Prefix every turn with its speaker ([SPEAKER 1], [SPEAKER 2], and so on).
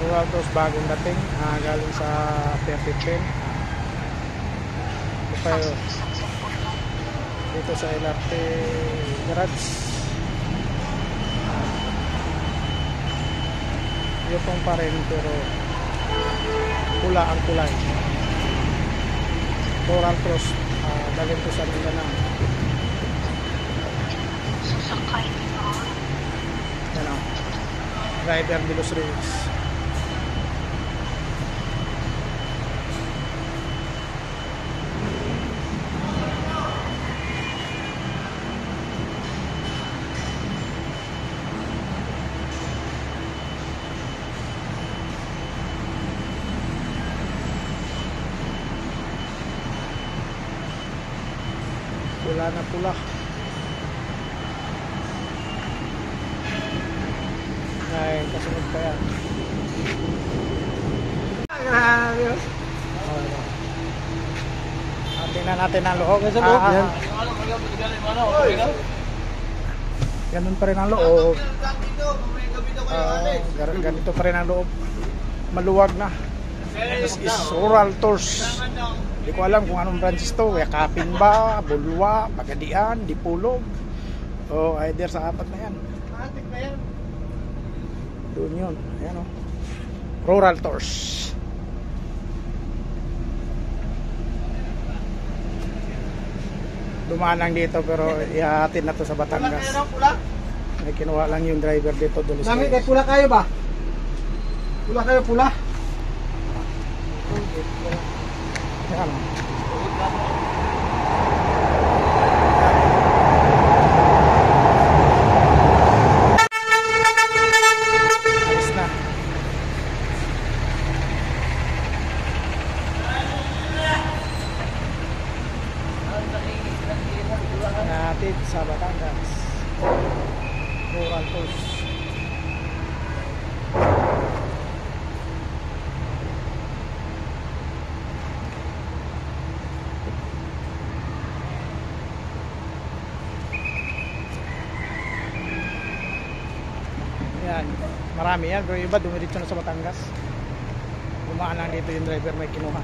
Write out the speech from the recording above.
[SPEAKER 1] Rural Tours bagong dating, galing sa Pier 15. Dito sa LRT Garage. Yupong pa rin pero pula ang kulay. Rural Tours, galing ko sa Mindanao. Ano? Rider de los Reyes. Pula na pula. Ay, kasunod pa yan. Tingnan natin ang loob. Ganun pa rin ang loob. Ganito pa rin ang loob. Maluwag na. This is Rural Tours. Hindi ko alam kung anong branches to. Yakapin ba, Bulwa, Pagadian, Dipulog, o either sa apat na yan. Doon yun. Ayan o. Rural Tours. Dumaan lang dito pero ihahatid na to sa Batangas. May kinuha lang yung driver dito.
[SPEAKER 2] Nami, kay pula kayo ba? Pula kayo, pula?
[SPEAKER 1] Ayan. Alis na. Natin sa Batangas. Rural Tours. Yan, marami yan pero iba dumiretso na sa Batangas. Dumaan lang dito yung driver may kinuha.